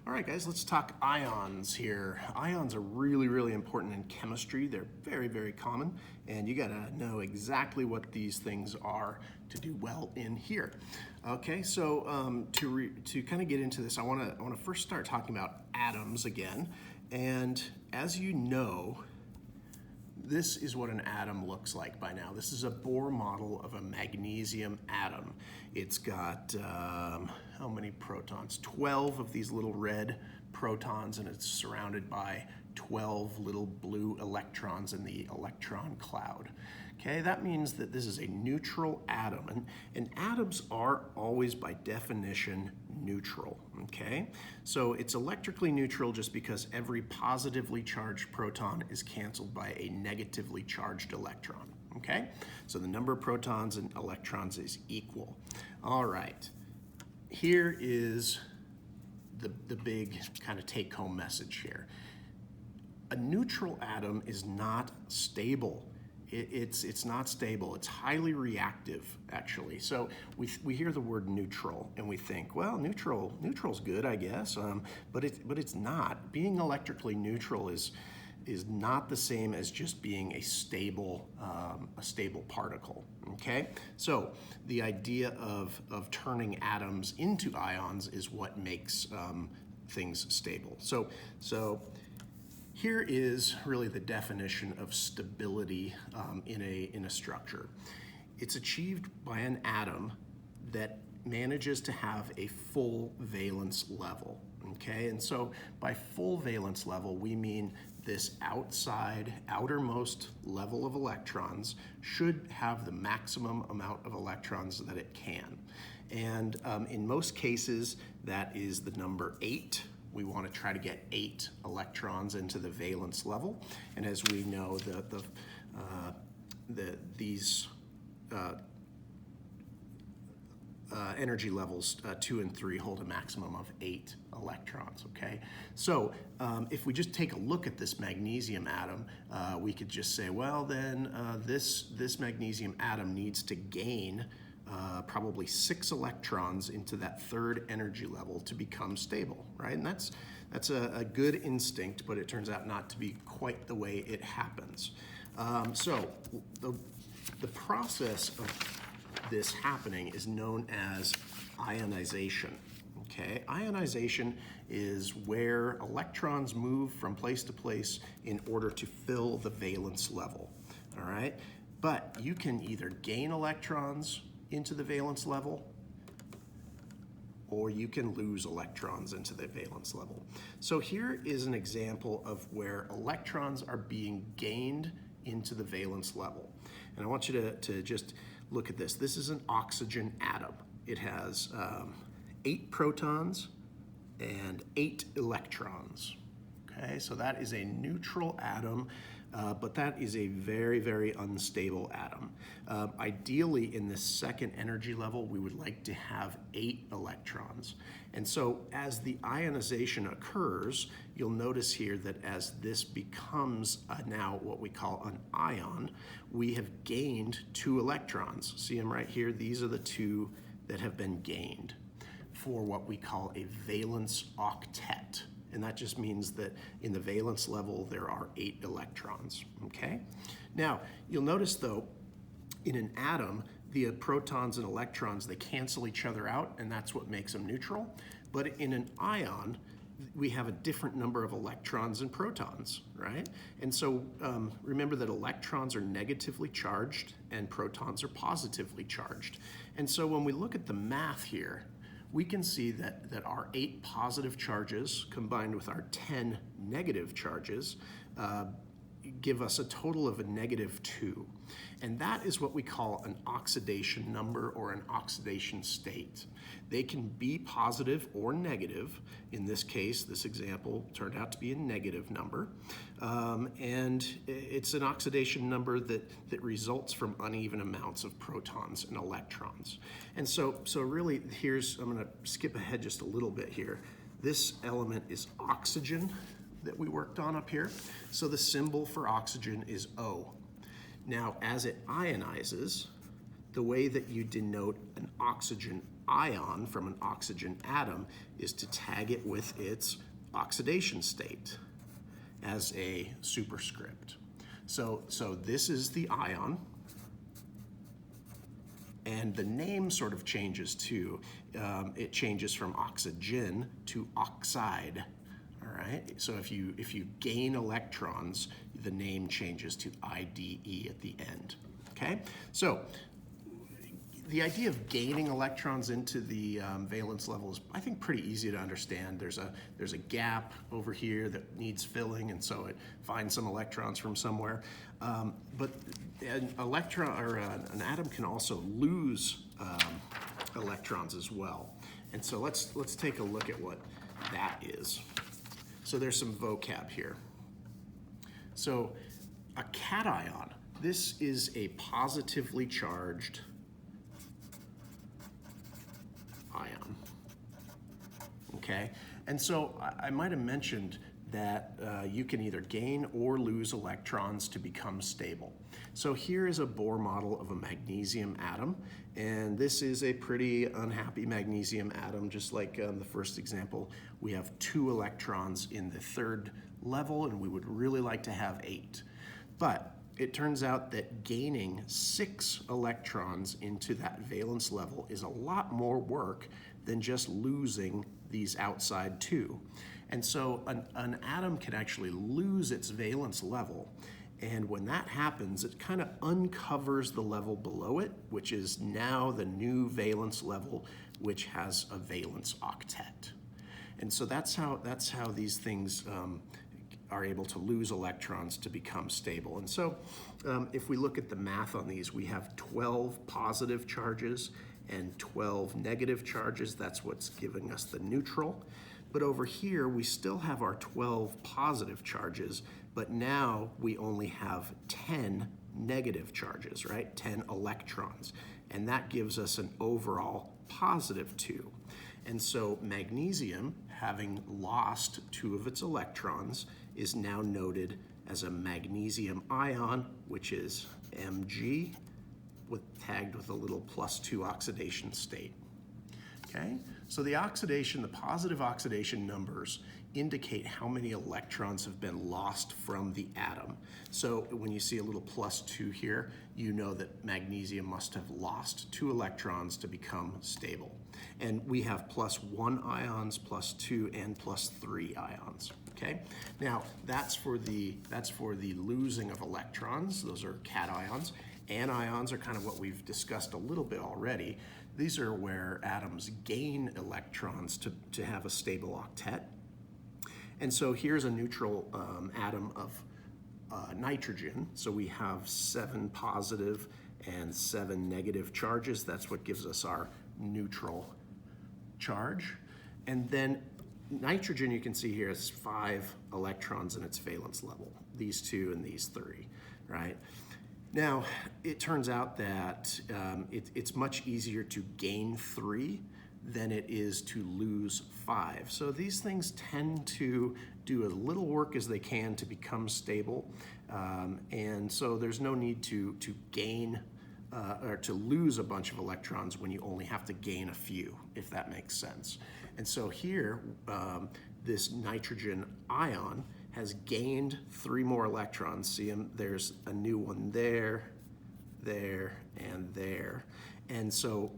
All right, guys, let's talk ions here. Ions are really, really important in chemistry. They're very, very common, and you gotta know exactly what these things are to do well in here. Okay, so to kind of get into this, I wanna first start talking about atoms again. And as you know, this is what an atom looks like by now. This is a Bohr model of a magnesium atom. It's got, how many protons? 12 of these little red protons, and it's surrounded by 12 little blue electrons in the electron cloud. Okay, that means that this is a neutral atom, and atoms are always by definition neutral, okay? So it's electrically neutral just because every positively charged proton is canceled by a negatively charged electron, okay? So the number of protons and electrons is equal. All right, here is the big kind of take-home message here. A neutral atom is not stable. It's not stable. It's highly reactive, actually. So we hear the word neutral and we think, well, neutral's good, I guess, but it's not. Being electrically neutral is not the same as just being a stable particle. Okay. So the idea of turning atoms into ions is what makes things stable. So here is really the definition of stability in a structure. It's achieved by an atom that manages to have a full valence level, okay? And so by full valence level, we mean this outermost level of electrons should have the maximum amount of electrons that it can. And in most cases, that is the number 8. We want to try to get 8 electrons into the valence level, and as we know, these energy levels 2 and 3 hold a maximum of 8 electrons. Okay, so if we just take a look at this magnesium atom, we could just say, well, then this magnesium atom needs to gain probably 6 electrons into that third energy level to become stable, right? And that's a good instinct, but it turns out not to be quite the way it happens. So the process of this happening is known as ionization. Okay, ionization is where electrons move from place to place in order to fill the valence level. All right, but you can either gain electrons into the valence level, or you can lose electrons into the valence level. So here is an example of where electrons are being gained into the valence level. And I want you to just look at this. This is an oxygen atom. It has 8 protons and 8 electrons. Okay, so that is a neutral atom, but that is a very, very unstable atom. Ideally, in the second energy level, we would like to have 8 electrons. And so as the ionization occurs, you'll notice here that as this becomes now what we call an ion, we have gained 2 electrons. See them right here? These are the 2 that have been gained for what we call a valence octet. And that just means that in the valence level, there are 8 electrons, okay? Now, you'll notice though, in an atom, the protons and electrons, they cancel each other out, and that's what makes them neutral. But in an ion, we have a different number of electrons and protons, right? And so remember that electrons are negatively charged and protons are positively charged. And so when we look at the math here, we can see that our 8 positive charges combined with our 10 negative charges give us a total of a -2. And that is what we call an oxidation number or an oxidation state. They can be positive or negative. In this case, this example turned out to be a negative number. And it's an oxidation number that results from uneven amounts of protons and electrons. And so really, I'm gonna skip ahead just a little bit here. This element is oxygen that we worked on up here. So the symbol for oxygen is O. Now, as it ionizes, the way that you denote an oxygen ion from an oxygen atom is to tag it with its oxidation state as a superscript. So this is the ion, and the name sort of changes too. It changes from oxygen to oxide. All right. So if you gain electrons, the name changes to IDE at the end. Okay. So the idea of gaining electrons into the valence level is, I think, pretty easy to understand. There's a gap over here that needs filling, and so it finds some electrons from somewhere. But an electron or an atom can also lose electrons as well. And so let's take a look at what that is. So there's some vocab here. So a cation, this is a positively charged ion. Okay, and so I might have mentioned that you can either gain or lose electrons to become stable. So here is a Bohr model of a magnesium atom, and this is a pretty unhappy magnesium atom. Just like the first example, we have 2 electrons in the 3rd level, and we would really like to have 8. But it turns out that gaining 6 electrons into that valence level is a lot more work than just losing these outside 2. And so an atom can actually lose its valence level, and when that happens, it kind of uncovers the level below it, which is now the new valence level, which has a valence octet. And so that's how these things are able to lose electrons to become stable. And so if we look at the math on these, we have 12 positive charges and 12 negative charges. That's what's giving us the neutral. But over here, we still have our 12 positive charges, but now we only have 10 negative charges, right? 10 electrons. And that gives us an overall positive 2. And so magnesium, having lost 2 of its electrons, is now noted as a magnesium ion, which is Mg, tagged with a little +2 oxidation state. Okay, so the positive oxidation numbers indicate how many electrons have been lost from the atom. So when you see a little +2 here, you know that magnesium must have lost 2 electrons to become stable. And we have +1 ions, +2, and +3 ions. Okay, now that's for the losing of electrons. Those are cations. Anions are kind of what we've discussed a little bit already. These are where atoms gain electrons to have a stable octet. And so here's a neutral atom of nitrogen. So we have 7 positive and 7 negative charges. That's what gives us our neutral charge. And then nitrogen, you can see here, has 5 electrons in its valence level. These 2 and these 3, right? Now, it turns out that it's much easier to gain 3 than it is to lose 5. So these things tend to do as little work as they can to become stable. And so there's no need to gain or to lose a bunch of electrons when you only have to gain a few, if that makes sense. And so here, this nitrogen ion has gained 3 more electrons. See them? There's a new one there, and there. And so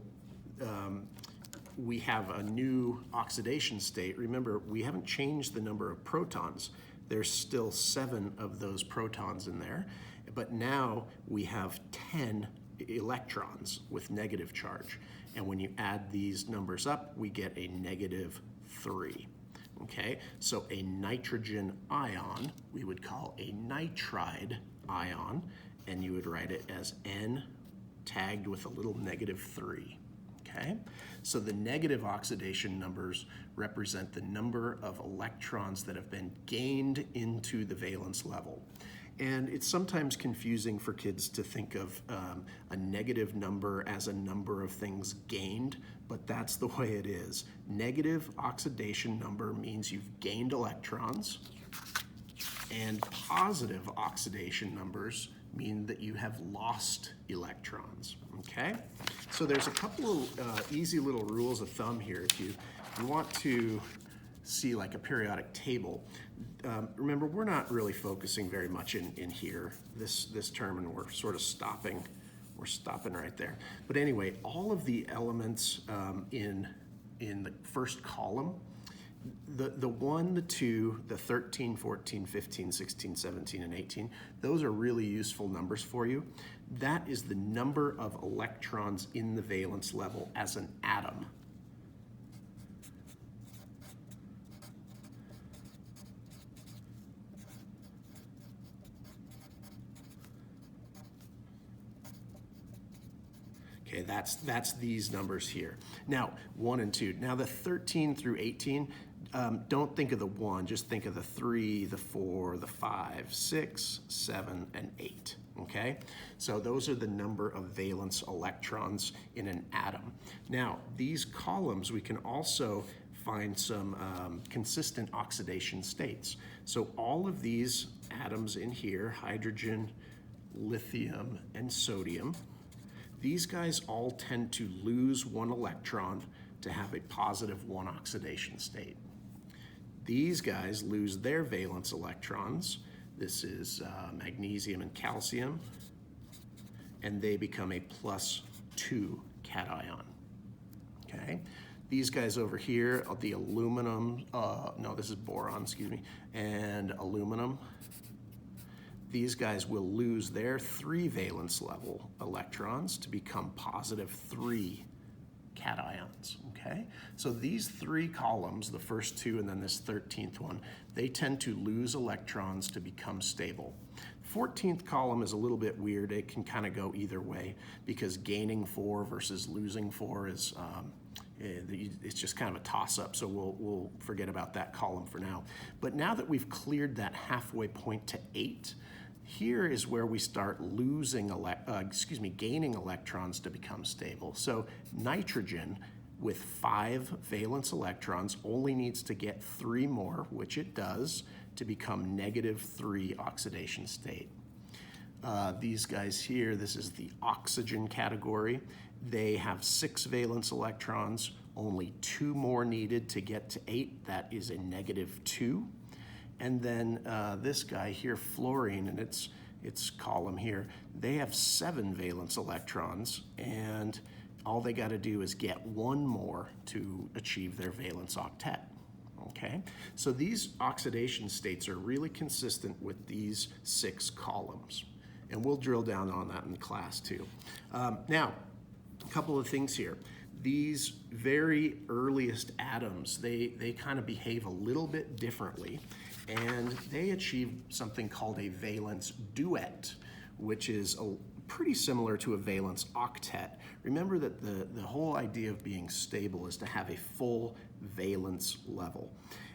we have a new oxidation state. Remember, we haven't changed the number of protons. There's still 7 of those protons in there, but now we have 10 electrons with negative charge. And when you add these numbers up, we get a -3. Okay, so a nitrogen ion, we would call a nitride ion, and you would write it as N tagged with a little -3. Okay, so the negative oxidation numbers represent the number of electrons that have been gained into the valence level. And it's sometimes confusing for kids to think of a negative number as a number of things gained, but that's the way it is. Negative oxidation number means you've gained electrons, and positive oxidation numbers mean that you have lost electrons, okay? So there's a couple of easy little rules of thumb here. If you want to see like a periodic table, remember we're not really focusing very much in here, this term, and we're sort of stopping. We're stopping right there. But anyway, all of the elements in the first column, the 1, the 2, the 13, 14, 15, 16, 17, and 18, those are really useful numbers for you. That is the number of electrons in the valence level as an atom. Okay, that's these numbers here. Now, 1 and 2. Now the 13 through 18, don't think of the 1, just think of the 3, the 4, the 5, 6, 7, and 8, okay? So those are the number of valence electrons in an atom. Now, these columns, we can also find some consistent oxidation states. So all of these atoms in here, hydrogen, lithium, and sodium, these guys all tend to lose 1 electron to have a positive 1 oxidation state. These guys lose their valence electrons. This is magnesium and calcium, and they become a +2 cation, okay? These guys over here, the aluminum, no, this is boron, excuse me, and aluminum, these guys will lose their 3 valence level electrons to become +3 cations, okay? So these 3 columns, the first 2 and then this 13th one, they tend to lose electrons to become stable. 14th column is a little bit weird. It can kind of go either way because gaining 4 versus losing 4 is, it's just kind of a toss-up, so we'll forget about that column for now. But now that we've cleared that halfway point to 8, here is where we start losing, gaining electrons to become stable. So nitrogen with 5 valence electrons only needs to get 3 more, which it does, to become -3 oxidation state. These guys here, this is the oxygen category. They have 6 valence electrons, only 2 more needed to get to 8. That is a -2. And then this guy here, fluorine, and its column here, they have 7 valence electrons, and all they got to do is get 1 more to achieve their valence octet. Okay, so these oxidation states are really consistent with these 6 columns, and we'll drill down on that in class too. Now, a couple of things here. These very earliest atoms, they kind of behave a little bit differently, and they achieve something called a valence duet, which is pretty similar to a valence octet. Remember that the whole idea of being stable is to have a full valence level.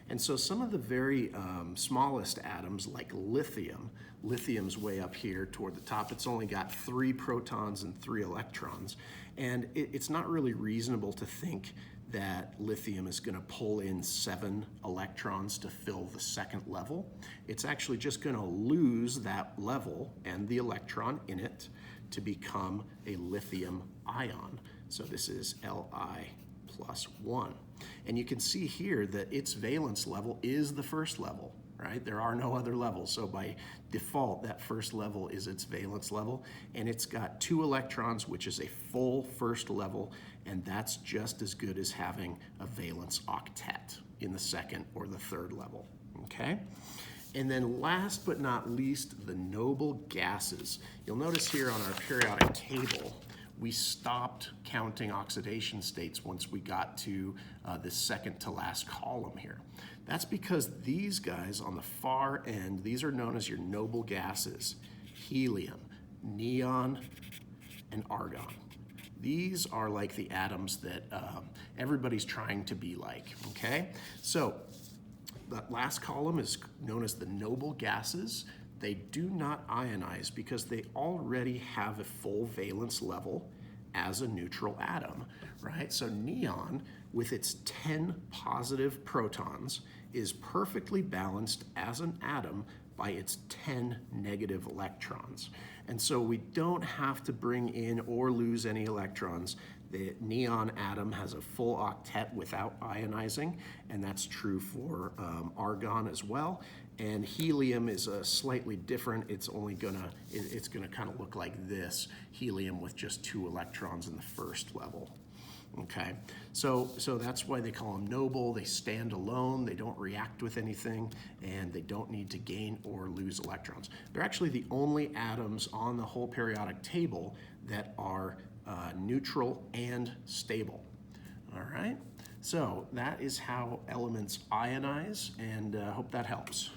And so some of the very smallest atoms, like lithium, lithium's way up here toward the top. It's only got 3 protons and 3 electrons. And it's not really reasonable to think that lithium is going to pull in 7 electrons to fill the second level. It's actually just going to lose that level and the electron in it to become a lithium ion. So this is Li+1. And you can see here that its valence level is the first level, right? There are no other levels. So by default, that first level is its valence level. And it's got 2 electrons, which is a full first level. And that's just as good as having a valence octet in the second or the third level, okay? And then last but not least, the noble gases. You'll notice here on our periodic table, we stopped counting oxidation states once we got to the second to last column here. That's because these guys on the far end, these are known as your noble gases: helium, neon, and argon. These are like the atoms that everybody's trying to be like, okay? So that last column is known as the noble gases. They do not ionize because they already have a full valence level as a neutral atom, right? So neon, with its 10 positive protons, is perfectly balanced as an atom by its 10 negative electrons. And so we don't have to bring in or lose any electrons. The neon atom has a full octet without ionizing, and that's true for argon as well. And helium is slightly different. It's gonna kind of look like this, helium with just 2 electrons in the first level. Okay, so that's why they call them noble. They stand alone, they don't react with anything, and they don't need to gain or lose electrons. They're actually the only atoms on the whole periodic table that are neutral and stable. All right, so that is how elements ionize, and hope that helps.